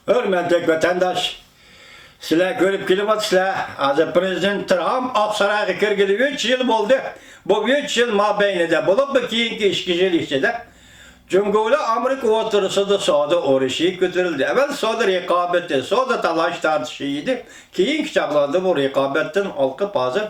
Hürmetli vatandaş, sizler görüp kelimatsizler, azı Prezident Trump Aksaray'a kirgili 3 yıl oldu. Bu 3 yıl mabeynide bulup bir keyinki işkicilikçide Cumhuriyet Amerika oturusunda soda oruşu götürüldü. Evvel soda rekabeti, soda talaş tartışıydı. Keyinki çağlarda bu rekabetin halkı hazır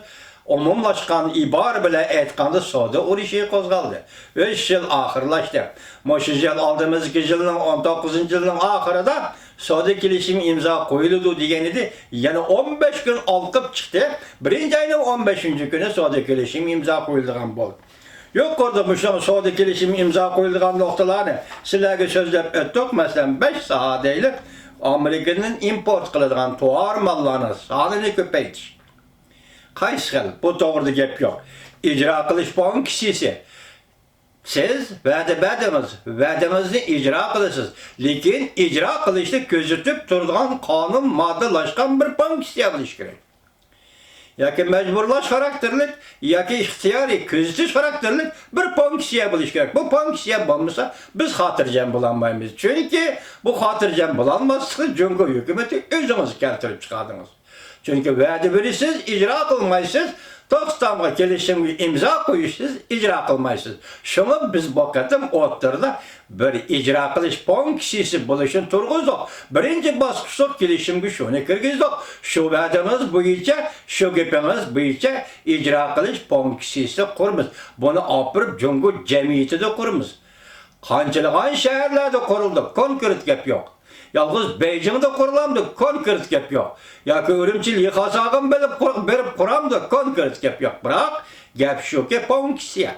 umumlaşkan ibar bile etkanda soda oruşu kozgaldı. 3 yıl ahırlaştı. Moşuz yıl aldığımız yılın 19. yılın ahırında soda kilişimi imza koyuldu diyenidi. Yani 15 gün alkıp çıktı. Birinci ayının 15. günü soda kilişimi imza koyulduğun bol. Yok orada bu soda kilişimi imza koyulduğun noktalarını sizlerge sözlep öttük. Mesela 5 sahadeyle Amerika'nın import kılıdığın tuğar mallarını sağlığını köpeytiş. Kaç yıl bu doğruda gep yok. İcra kılış boğun kişisi. Siz vədəmizni icra kılısınız. Lakin icra kılışını gözütüp durduğun kanun maddelaşkan bir bank istiyabiliş gerek. Ya ki mecburlaş karakterlik, ya ki ihtiyari gözütüş karakterlik bir bank istiyabiliş gerek. Bu bank istiyabilirse biz hatırcam bulanmayız. Çünkü bu hatırcam bulanmazsa Cumhur hükümeti özümüzü keltirip çıkardınız. Çünkü vədi verirsiniz, icra kılmayısınız. Tokstamga kelişimge imza koyuşsuz, icra kılmaysız. Şunu biz bakatım otturda bir icra kılış pon kişisi buluşun turguzuk. Birinci baskısok kelişimge şunu kırgızdık. Şu vədimiz boyunca, şu gepimiz boyunca icra kılış pon kişisi kurmuz. Bunu apırıp Cumhur cemiyeti de kurmuz. Kançılığın şehirlerde kuruldu. Konkret gep yok. Yalnız Beijing'de kurulamdı, konkret gep yok. Ya ki Ürümçil yıkasağın berip kuramdı, konkret gep yok. Bırak, gep şu ki pon kişiye.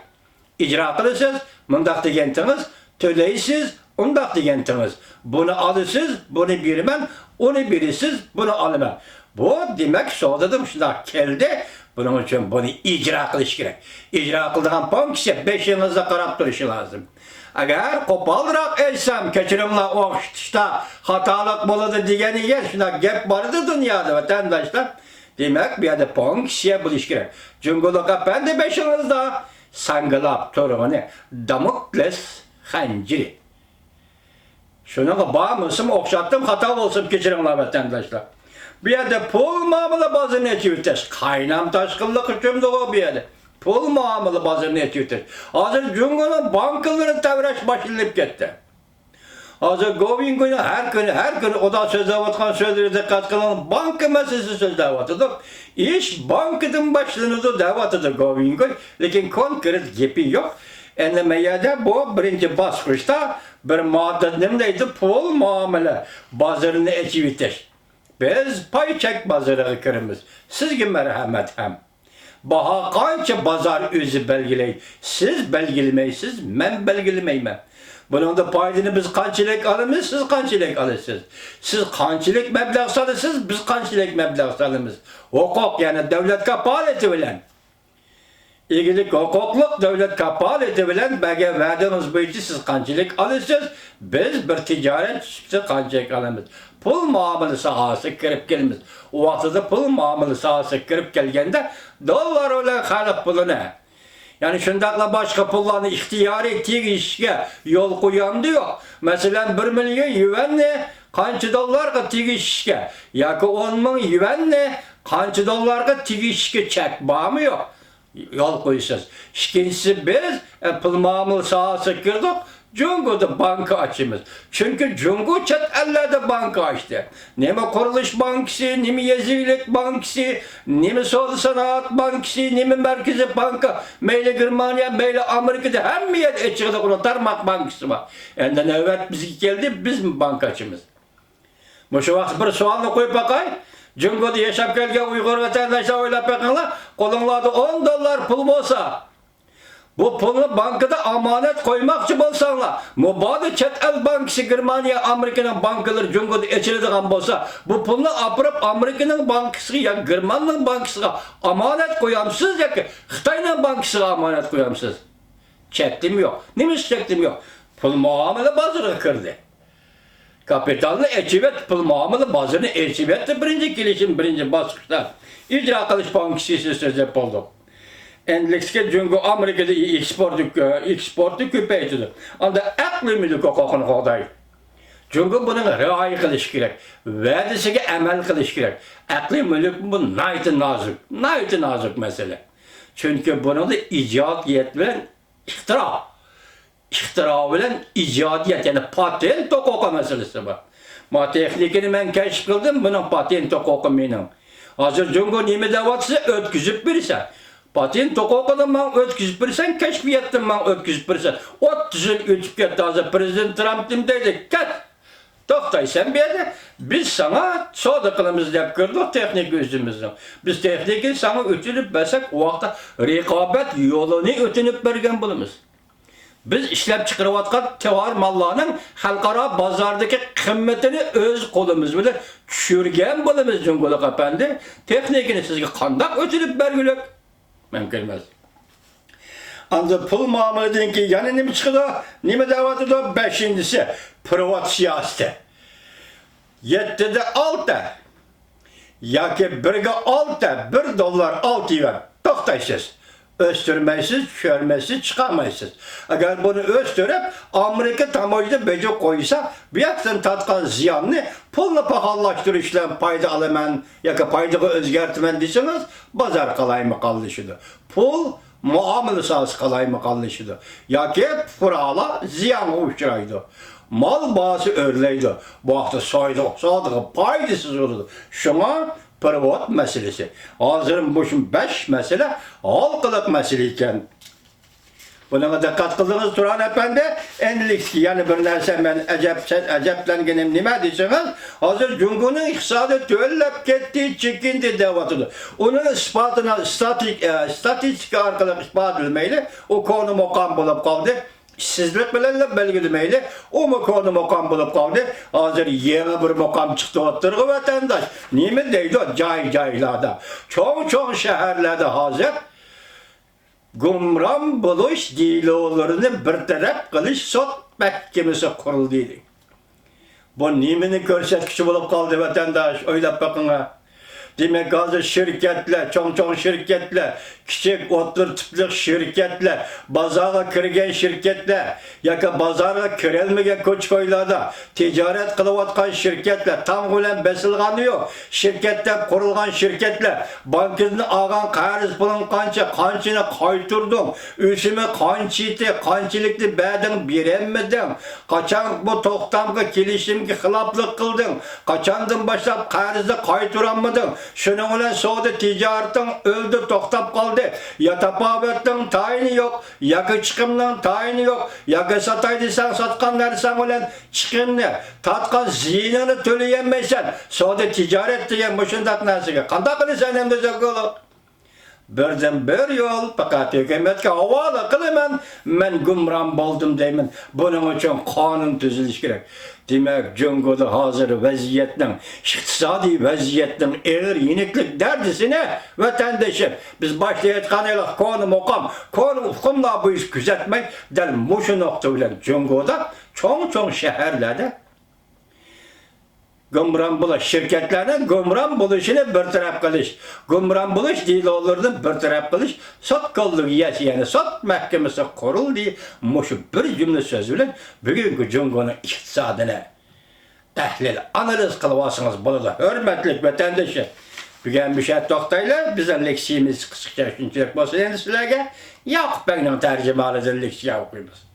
İcra kılısız, mındak degentiniz, töleysiz, undak degentiniz. Bunu alısız, bunu birmem, onu birisiz, bunu alıma. Bu demek soğudadım şuna geldi. Bunun için bunu icra kılış gerek. İcra kıldığın pon kişiye 5 yılınızda karap duruşu lazım. Eğer kopaldırak etsem keçirimle o işte hatalık buladı diyeni yer şuna gep vardı dünyada vatandaşlar. Demek bir yerde pon kişiye buluş gerek. Cumhurluğa ben de 5 yılınızda sangılap torunu Damokles hanciri. Şuna bağımlısım okşattım hata olsun keçirimle vatandaşlar. Bir yerde pul mamıla bazı ne çivites. Kaynam taşkınlık hükümde o bir yerde. Pul muamele bazı ne çivites. Hazır Cumhur'un bankaları tevreş başlanıp gitti. Hazır Govin günü her gün o da sözde vatkan sözleri dikkat kılan banka meselesi sözde vatıdır. İş bankadan başlanıdı devatıdır Govin gün. Lakin konkret gibi yok. Enlemeyede bu birinci basmışta bir madde neydi? Pul muamele bazarını çivites. Biz pay çek bazarı kırmız. Sizge merhamet hem. Baha kança bazar özü belgiley. Siz belgilemeysiz, men belgilemeyim. Bunun da paydını biz kançılık alımız, siz kançılık alırsınız. Siz kançılık meblağ salırsınız, biz kançılık meblağ salımız. Hukuk yani devlet kapaleti bilen. İlgilik hukukluk devlet kapaleti bilen belge verdiğiniz boyunca siz kançılık alırsınız. Biz bir ticaret siz kançılık alımız. Pul muamele sahası kirip gelimiz. O vaxtıda pul muamele sahası kirip gelgende dolar olan halık pulunu. Yani şundakla başka pullarını ihtiyar ettiği işe yol koyan diyor. Mesela 1 milyon yuvenle kançı dolarga tigi işe. Ya ki 10 bin yuvenle kançı dolarga tigi işe çek bağmıyor. Yol koyuyorsunuz. İkincisi biz pul muamele sahası girdik. Cumhur'da banka açımız. Çünkü Cumhur çet ellerde banka açtı. Nemi Kuruluş Bankası, nemi Yezivilik Bankası, nemi Sol Sanat Bankası, nemi Merkezi Banka, meyle Germanya, meyle Amerika'da hem bir yer açıkta kuran Tarmak Bankası var. Enden evet biz geldi, biz mi banka açımız? Bu şu vakit bir sualını koyup bakay. Cumhur'da yaşap gelgen Uygur vatandaşlar oylap bakınlar, kolunlarda 10 dolar pul olsa, bu pulunu bankada amanet koymakçı bolsanlar, mübade çet el bankası Germanya, Amerika'nın bankaları Cumhur'da içildiğin bolsa, bu pulunu apırıp Amerika'nın bankası ya Germanya'nın bankasına amanet koyamsız ya ki Xitay'nın bankasına amanet koyamsız. Çektim yok. Neymiş çektim yok? Pul muamele bazarı kırdı. Kapitalını eçivet, pul muamele bazarını eçivetti birinci gelişim, birinci baskışta. İcra kılış bankası söz yapıldı. Endeks'e Cumhur Amerika'da eksportu köpeytidir. Anda aklımızı kokakını koday. Çünkü bunun riayet kılış gerek. Vədisiga əməl kılış gerek. Aqli mülk bu naytı nazik mesele. Çünkü bunu da icadiyet bilen İhtira bilen icadiyet yani patent hukuku meselesi var. Ma texnikini men keşif kıldım, bunun patent hukuku menin. Hazır Cungo nime davatsa ötküzüp birisen. Patent hukukunu men ötküzüp birisen, keşfiyetten men ötküzüp birisen. 30 yıl ötüp gitti hazır Prezident Trump demdeydi. Gel. Toktay sen bir yerde, biz sana soda kılımız deyip gördük teknik özümüzden. Biz tekniki sana ötünüp besek o vakta rekabet yolunu ötünüp bergen bulumuz. Biz işlep çıkarıvatkan tevar mallarının halkara bazardaki kıymetini öz kolumuz bile düşürgen bulumuz Cunguluk efendi. Teknikini sizge kandak ötünüp bergülük. Mümkün olmaz. Ancak pul muameleden ki yani nemi çıkıdı, nemi davatı da beşincisi privat siyaseti. 7'de 6, ya ki 1'ge 6, $1 6 ver. Toktaysız. Östürmeysiz, düşürmeysiz, çıkamayısız. Eğer bunu östürüp Amerika tamamıyla bece koysa bir yaktan tatkan ziyanını pulla pahallaştırışla payda alaman ya ki payda özgertmen deseniz bazar kalayma kalışıdır. Pul muamele sahası kalayma kalışıdır. Ya ki kurala ziyan uçuraydı. Mal bağısı örleydi. Bu hafta sadığı paydasız oldu. Şuna privat meselesi. Hazırın boşun 5 mesele halkılık meseleyken. Buna dikkat kıldınız Turan Efendi. Enlik yani bir nerse ben aceplengenim nime deyseniz hazır Cungu'nun iktisadı töllep gitti, çekindi devatıdır. Onun ispatına statistika arkalık ispat edilmeyle o konu mokam bulup kaldı. İşsizlik bilenle belgelemeyle o konu mokam bulup kaldı. Hazır yeni bir mokam çıktı oturgu vatandaş. Niye mi deydi o caylarda. Çok şehirlerde hazır gumram buluş dilolarını bir taraf kılış sot mahkemesi kurulduydu. Bu nimini görsetkisi bulup kaldı vatandaş. Öyle bakın ha. Demek hazır şirketler, çok şirketler, küçük otur tiplik şirketler, bazara kirgen şirketler, yaka bazara kirelmegen koçkoylarda ticaret kılıvatkan şirketler, tam gülen besilganı yok. Şirketler kurulgan şirketler, bankasını ağan kariz bulun kançını kayturdun, üsümü kançilikli bədin biremmedin, kaçan bu toktamga kilişimki hılaplık kıldın, kaçandın başlap karizde kayturanmadın, şunun ile soğudu ticaretin öldü toktap kaldı. Ya tapavetin tayini yok, ya çıkımdan tayini yok, ya sataydıysan satkan dersen olan çıkımını, tatkan ziynini töleyemeysen, soğudu ticaret diyen başındak nasıl? Kandak kılıysan hem de zökülü. Birden bir yol, fakat hükümetke havalı kılıman, men gumram buldum demin. Bunun için kanun tüzülüş gerek. Demek Cungu'da hazır vaziyetinin, iktisadi vaziyetinin eğer yeniklik derdisine vatandaşım. Biz başlayatkanıyla konu mokam, konu hukumla bu iş gözetmek, del muşu nokta bilen Cungu'da çok şehirlerde gumram buluş şirketlerinin gumram buluşunu bir taraf kılış. Gumram buluş değil olurdu bir taraf kılış. Sot kolluğu yani sot mahkemesi kurul diye muşu bir cümle söz bilen bugünkü Cungu'nun iktisadını tahlil, analiz kılıvasınız bunu da. Hürmetlik vatandaşı. Bugün bir şey toktayla bizim leksiyimiz kısıkça şunçılık basın endüstrilere yok benim tercüme alıcı leksiya okuyumuz.